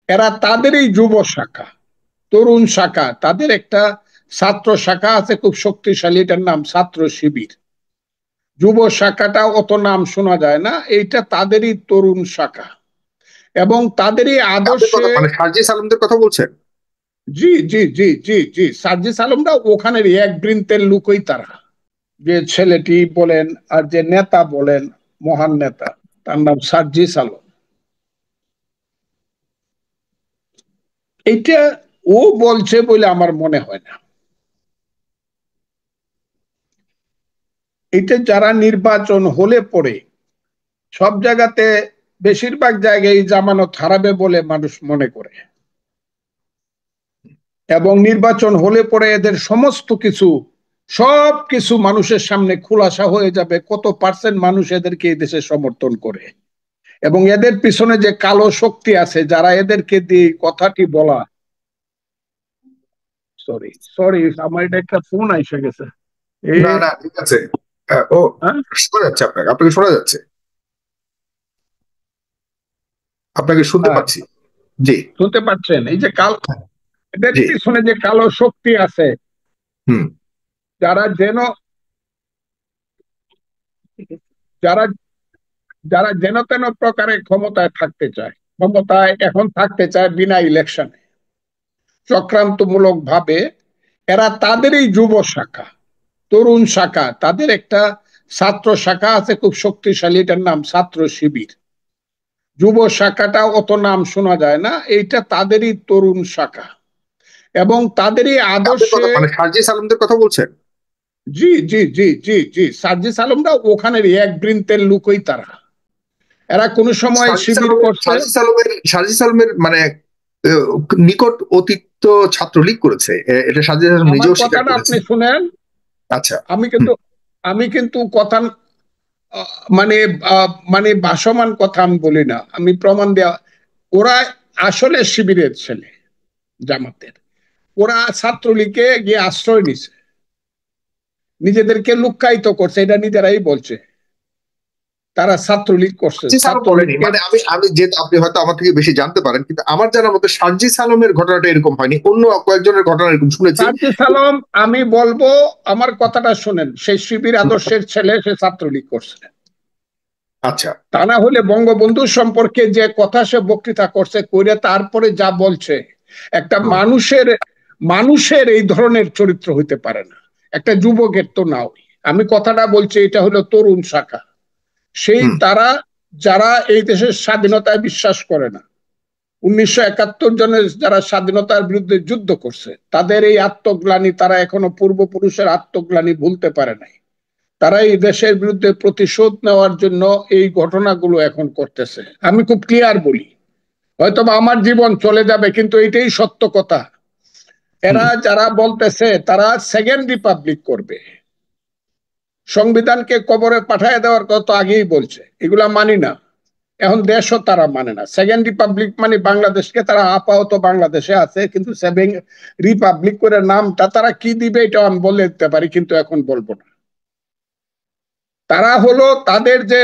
এরা তাদেরই যুব শাখা, তরুণ শাখা, তাদের একটা ছাত্র শাখা আছে খুব শক্তিশালী, এটার নাম ছাত্র শিবির। যুব শাখাটা অত নাম শোনা যায় না, এইটা তাদেরই তরুণ শাখা এবং তাদেরই আদর্শে। মানে সার্জিস আলমদের কথা বলছেন? জি জি জি জি জি, সার্জিস আলমরা ওখানের এক বৃন্তের লোকই তারা। যে ছেলেটি বলেন আর যে নেতা বলেন, মহান নেতা, তার নাম সার্জিস আলম। এইটা ও বলছে বলে আমার মনে হয় না। এটা যারা নির্বাচন হলে পরে সব জায়গাতে, বেশিরভাগ জায়গায় জামানত হারাবে বলে মানুষ মনে করে, এবং নির্বাচন হলে পরে এদের সমস্ত কিছু, সব কিছু মানুষের সামনে খোলাসা হয়ে যাবে, কত পার্সেন্ট মানুষ এদেরকে এই দেশে সমর্থন করে, এবং এদের পিছনে যে কালো শক্তি আছে যারা এদেরকে দিয়ে কথাটি বলা। সরি সরি, আমার এটা একটা ফোন এসে গেছে। এই না না, ঠিক আছে। ও, হ্যাঁ, শোনা যাচ্ছে আপনাকে, আপনাকে শোনা যাচ্ছে, আপনাকে শুনতে হ্যাঁ, পাচ্ছি। জি। শুনতে পাচ্ছেন? এই যে এদের জি। পিছনে যে কালো শক্তি আছে, হুম। যারা যেন যারা যারা যেন তেন প্রকারে ক্ষমতায় থাকতে চায়, ক্ষমতায় এখন থাকতে চায় বিনা ইলেকশনে, চক্রান্তমূলক ভাবে। এরা তাদেরই যুব শাখা, তরুণ শাখা, তাদের একটা ছাত্র শাখা আছে খুব শক্তিশালী, এটার নাম ছাত্র শিবির। যুব শাখাটা অত নাম শোনা যায় না, এইটা তাদেরই তরুণ শাখা এবং তাদেরই আদর্শে। মানে সার্জিস আলমদের কথা বলছেন? জি জি জি জি জি, সার্জিস আলমরা ওখানের এক বৃন্তের লোকই তারা। এরা কোন সময় শিবির করছে। সার্জিস আলমের মানে আহ, নিকট অতীত তো ছাত্রলীগ করেছে, এটা সার্জিস আলম আমার নিজেও স্বীকার কথাটা করেছে। আপনি শুনেন। আচ্ছা। আমি হুম। কিন্তু আমি কিন্তু কথা মানে মানে ভাসমান কথা আমি বলি না, আমি প্রমাণ দেওয়া। ওরা আসলে শিবিরের ছেলে, জামাতের। ওরা ছাত্রলীগে গিয়ে আশ্রয় নিছে, নিজেদেরকে লুক্কায়িত করছে, এটা নিজেরাই বলছে। তারা ছাত্রলীগ করছে, সার্জিস আলম বলেনি, ছাত্রলীগকে। মানে আমি আমি যে আপনি হয়তো আমার থেকে বেশি জানতে পারেন, কিন্তু আমার জানার মতে সার্জিস আলমের ঘটনাটা এরকম হয়নি, অন্য কয়েকজনের ঘটনা এরকম শুনেছি। সার্জিস আলম, আমি বলবো, আমার কথাটা শুনেন, সেই শিবির আদর্শের ছেলে, সে ছাত্রলীগ করছে। আচ্ছা। তা না হলে বঙ্গবন্ধু সম্পর্কে যে কথা সে বক্তৃতা করছে কইরে তারপরে যা বলছে, একটা হুম। মানুষের মানুষের এই ধরনের চরিত্র হইতে পারে না, একটা যুবকের তো নাও। আমি কথাটা বলছি, এটা হলো তরুণ শাখা, সেই হুম। তারা যারা এই দেশের স্বাধীনতায় বিশ্বাস করে না। 1971 জনের যারা স্বাধীনতার বিরুদ্ধে যুদ্ধ করছে, তাদের এই আত্মগ্লানি, তারা এখনো পূর্বপুরুষের আত্মগ্লানি ভুলতে পারে নাই। তারা এই দেশের বিরুদ্ধে প্রতিশোধ নেওয়ার জন্য এই ঘটনাগুলো এখন করতেছে। আমি খুব ক্লিয়ার বলি, হয়তোবা আমার জীবন চলে যাবে, কিন্তু এটাই সত্য কথা। হুম। এরা যারা বলতেছে তারা সেকেন্ড রিপাবলিক করবে, সংবিধানকে কবরে পাঠিয়ে দেওয়ার কথা আগেই বলছে, এগুলা মানি না। এখন দেশও তারা মানে না। সেকেন্ড রিপাবলিক মানে বাংলাদেশকে তারা আপাতত বাংলাদেশে আছে, কিন্তু সেকেন্ড রিপাবলিক করে নামটা তারা কি দিবে এটা আমি বলে দিতে পারি, কিন্তু এখন বলবো না। তারা হলো তাদের যে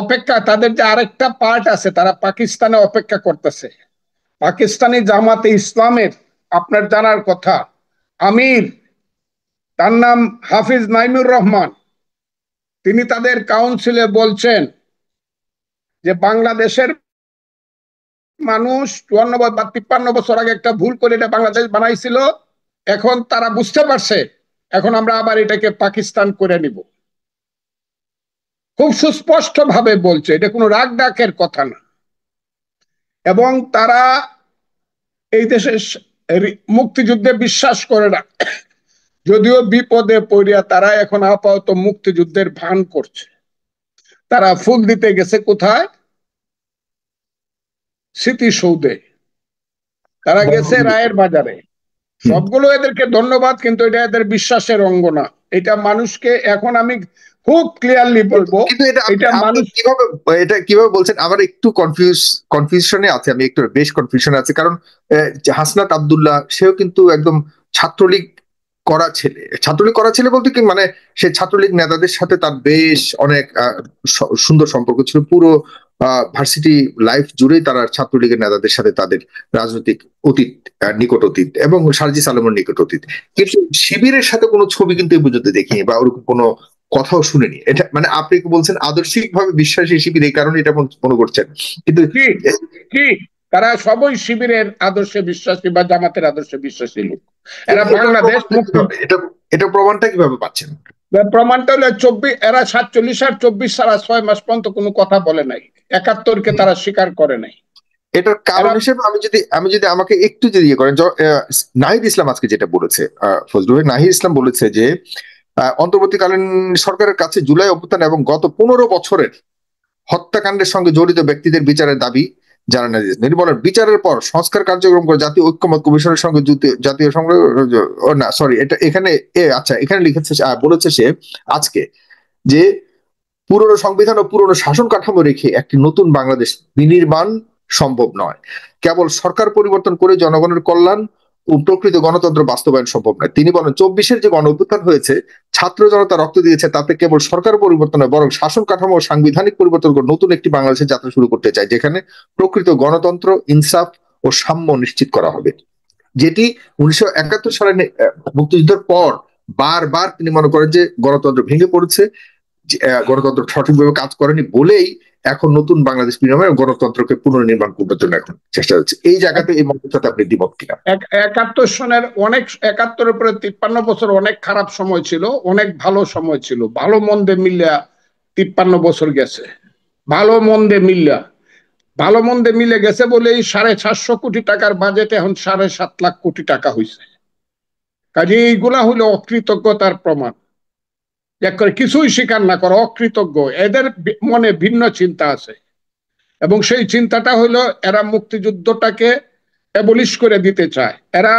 অপেক্ষা, তাদের যে আরেকটা পার্ট আছে, তারা পাকিস্তানে অপেক্ষা করতেছে। পাকিস্তানি জামাতে ইসলামের, আপনার জানার কথা, আমির, তার নাম হাফিজ নাইমুর রহমান। তিনি তাদের কাউন্সিলে বলছেন যে বাংলাদেশের মানুষ 54 বা 53 বছর আগে একটা ভুল করে এটা বাংলাদেশ বানাইছিল, এখন তারা বুঝতে পারছে, এখন আমরা আবার এটাকে পাকিস্তান করে নিব। খুব সুস্পষ্ট ভাবে বলছে, এটা কোনো রাগ ডাকের কথা না। এবং তারা এই দেশে মুক্তিযুদ্ধে বিশ্বাস করে না, যদিও বিপদে পড়িয়া তারা এখন আপাতত মুক্তিযুদ্ধের ভান করছে। তারা ফুল দিতে গেছে কোথায়? স্মৃতিসৌধে, তারা গেছে রায়ের বাজারে। হুম। সবগুলো এদেরকে ধন্যবাদ, কিন্তু এটা এদের বিশ্বাসের অঙ্গ না। এটা মানুষকে, এখন আমি খুব ক্লিয়ারলি বলবো, কিন্তু এটা আপনি এটা আপনি মানুষ। কিভাবে, এটা কিভাবে বলছেন? আমার একটু কনফিউশনে আছে, আমি একটু বেশ কনফিউশনে আছি, কারণ হাসনাত আব্দুল্লাহ সেও কিন্তু একদম ছাত্রলীগ ছাত্রলীগ করা ছেলে বলতে কি, মানে সে ছাত্রলীগ নেতাদের সাথে তার বেশ অনেক সুন্দর সম্পর্ক ছিল পুরো ভার্সিটি লাইফ জুড়েই তারা ছাত্রলীগের নেতাদের সাথে তাদের রাজনৈতিক অতীত, নিকট অতীত এবং সার্জিস আলমের নিকট অতীত, কিন্তু শিবিরের সাথে কোনো ছবি কিন্তু এই পর্যন্ত দেখিনি বা ওরকম কোনো কথাও শুনিনি। এটা মানে আপনি কি বলছেন আদর্শিক ভাবে বিশ্বাসী শিবির, এই কারণে এটা মনে করছেন? কিন্তু কি তারা সবই শিবিরের আদর্শে বিশ্বাসী বা জামাতের আদর্শে বিশ্বাসী লোক। এরা বাংলাদেশ এটা প্রমাণটা কিভাবে পাচ্ছেন? প্রমাণটা হলো এরা 47 আর 24 সারা 6 মাস পর্যন্ত কোনো কথা বলে নাই, 71-কে তারা স্বীকার করে নাই। এটার কারণ হিসেবে আমি যদি আমাকে একটু যদি ইয়ে করেন, নাহিদ ইসলাম আজকে যেটা বলেছে, ফজলুল নাহিদ ইসলাম বলেছে যে অন্তর্বর্তীকালীন সরকারের কাছে জুলাই অভ্যুত্থান এবং গত 15 বছরের হত্যাকাণ্ডের সঙ্গে জড়িত ব্যক্তিদের বিচারের দাবি জানানো দিয়েছেন। তিনি বলেন, বিচারের পর সংস্কার কার্যক্রম করে জাতীয় ঐক্যমত কমিশনের সঙ্গে জাতীয় সংগ্রহ না সরি এটা এখানে আচ্ছা এখানে লিখেছে, বলেছে সে আজকে যে পুরনো সংবিধান ও পুরনো শাসন কাঠামো রেখে একটি নতুন বাংলাদেশ বিনির্মাণ সম্ভব নয়। কেবল সরকার পরিবর্তন করে জনগণের কল্যাণ ও প্রকৃত গণতন্ত্র বাস্তবায়ন সম্ভব নয়। তিনি বলেন, 24-এর যে গণ অভ্যুত্থান হয়েছে, ছাত্র জনতা রক্ত দিয়েছে, তাতে কেবল সরকার পরিবর্তন নয় বরং শাসন কাঠামো ও সাংবিধানিক পরিবর্তন করে নতুন একটি বাংলাদেশের যাত্রা শুরু করতে চায়, যেখানে প্রকৃত গণতন্ত্র, ইনসাফ ও সাম্য নিশ্চিত করা হবে। যেটি 1971 সালে মুক্তিযুদ্ধের পর বারবার তিনি মনে করেন যে গণতন্ত্র ভেঙে পড়েছে, গণতন্ত্র সঠিকভাবে কাজ করেনি বলেই এখন নতুন বাংলাদেশ বিনির্মাণ গণতন্ত্রকে পুনর্নির্মাণ করবার জন্য এখন চেষ্টা হচ্ছে। এই জায়গাতে এই মতের সাথে আপনি দ্বিমত কিনা? 71 সনের 71-এর পরে 53 বছর অনেক খারাপ সময় ছিল, অনেক ভালো সময় ছিল, ভালো মন্দে মিলিয়া 53 বছর গেছে। ভালো মন্দে মিলে গেছে বলে এই 750 কোটি টাকার বাজেট এখন 7.5 লাখ কোটি টাকা হয়েছে। কাজে এইগুলা হলো অকৃতজ্ঞতার প্রমাণ। কিছুই স্বীকার না করা, অকৃতজ্ঞ। এদের মনে ভিন্ন চিন্তা আছে এবং সেই চিন্তাটা হলো এরা মুক্তিযুদ্ধটাকে অ্যাবলিশ করে দিতে চায়, এরা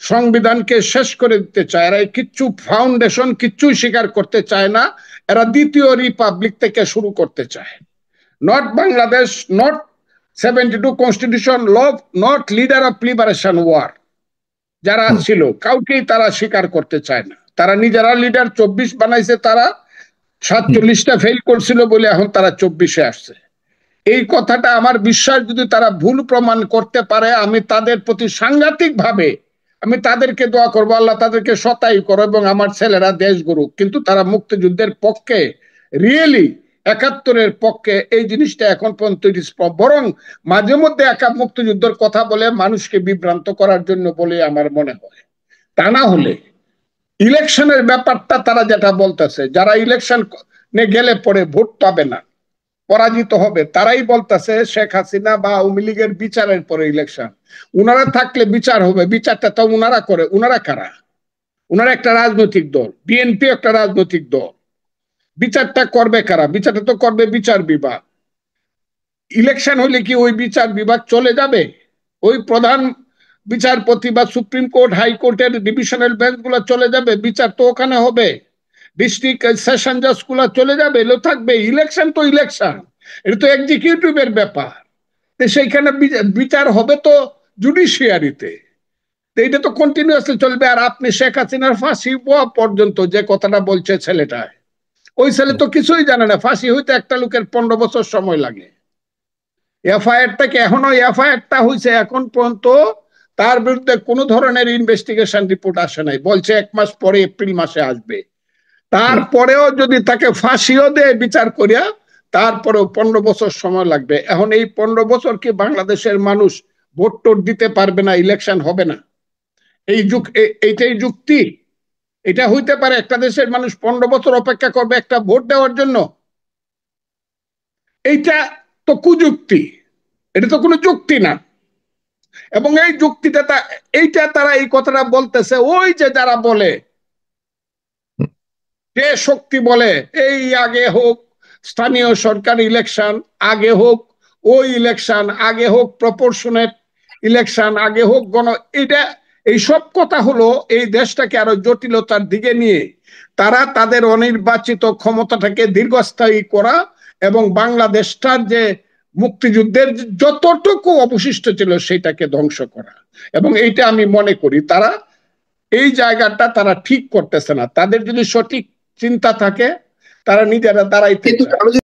সংবিধানকে শেষ করে দিতে চায়, এরা কিচ্ছু ফাউন্ডেশন কিচ্ছুই স্বীকার করতে চায় না। এরা দ্বিতীয় রিপাবলিক থেকে শুরু করতে চায়। Not Bangladesh, not 72 constitutional, not leader of liberation war যারা ছিল, কাউকেই তারা স্বীকার করতে চায় না। তারা নিজেরা লিডার 24 বানাইছে, তারা 47টা ফেল করছিল বলে এখন তারা 24-এ আসছে। এই কথাটা আমার বিশ্বাস, যদি তারা ভুল প্রমাণ করতে পারে, আমি তাদের প্রতি সাংঘাতিক ভাবে আমি তাদেরকে দোয়া করবো, আল্লাহ তাদেরকে শতায়ু করো এবং আমার ছেলেরা দেশ গড়ুক। কিন্তু তারা মুক্তিযুদ্ধের পক্ষে, রিয়েলি 71-এর পক্ষে এই জিনিসটা এখন পর্যন্ত বরং মাঝে মধ্যে একা মুক্তিযুদ্ধের কথা বলে মানুষকে বিভ্রান্ত করার জন্য বলে আমার মনে হয়। তা না হলে ইলেকশনের ব্যাপারটা তারা যেটা বলতেছে, যারা ইলেকশন গেলে পরে ভোট পাবে না, পরাজিত হবে, তারাই বলতেছে শেখ হাসিনা বা আওয়ামী লীগের বিচারের পরে ইলেকশন। উনারা থাকলে বিচার হবে, বিচারটা তো উনারা করে। উনারা কারা? উনারা একটা রাজনৈতিক দল, বিএনপি একটা রাজনৈতিক দল। বিচারটা করবে কারা? বিচারটা তো করবে বিচার বিভাগ। ইলেকশন হইলে কি ওই বিচার বিভাগ চলে যাবে? ওই প্রধান বিচারপতি বা সুপ্রিম কোর্ট, হাইকোর্টের ডিভিশনাল বেঞ্চ গুলো চলে যাবে? বিচার তো ওখানে হবে। ডিস্ট্রিক্ট সেশন জাজ গুলা চলে যাবে, এলো থাকবে। ইলেকশন তো ইলেকশন, এটা তো এক্সিকিউটিভের ব্যাপার। সেইখানে বিচার হবে তো জুডিশিয়ারিতে, এটা তো কন্টিনিউয়াসলি চলবে। আর আপনি শেখ হাসিনার ফাঁসি হওয়া পর্যন্ত যে কথাটা বলছে ছেলেটা, ওই ছেলে তো কিছুই জানে না। ফাঁসি হইতে একটা লোকের 15 বছর সময় লাগে। এফআইআরটাকে এখনো এফআইআরটা হয়েছে এখন পর্যন্ত তার বিরুদ্ধে কোনো ধরনের ইনভেস্টিগেশন রিপোর্ট আসে নাই। বলছে 1 মাস পরে এপ্রিল মাসে আসবে। তারপরেও যদি তাকে ফাঁসিও দেয় বিচার করিয়া, তারপরেও 15 বছর সময় লাগবে। এখন এই 15 বছর কি বাংলাদেশের মানুষ ভোট টোট দিতে পারবে না? ইলেকশন হবে না? এইটাই যুক্তি? এটা হইতে পারে একটা দেশের মানুষ 15 বছর অপেক্ষা করবে একটা ভোট দেওয়ার জন্য? এইটা তো কুযুক্তি, এটা তো কোনো যুক্তি না। এবং এই যুক্তিটা এইটা তারা এই কথাটা বলতেছে ওই যে যারা বলে, যে শক্তি বলে এই আগে হোক স্থানীয় সরকার ইলেকশন, আগে হোক ওই ইলেকশন, আগে হোক প্রপোর্শনেট ইলেকশন, আগে হোক এটা এই সব কথা হলো এই দেশটাকে আরো জটিলতার দিকে নিয়ে তারা তাদের অনির্বাচিত ক্ষমতাটাকে দীর্ঘস্থায়ী করা এবং বাংলাদেশটার যে মুক্তিযুদ্ধের যতটুকু অবশিষ্ট ছিল সেটাকে ধ্বংস করা। এবং এইটা আমি মনে করি তারা এই জায়গাটা তারা ঠিক করতেছে না। তাদের যদি সঠিক চিন্তা থাকে তারা নিজেরা দাঁড়াইতে চায়।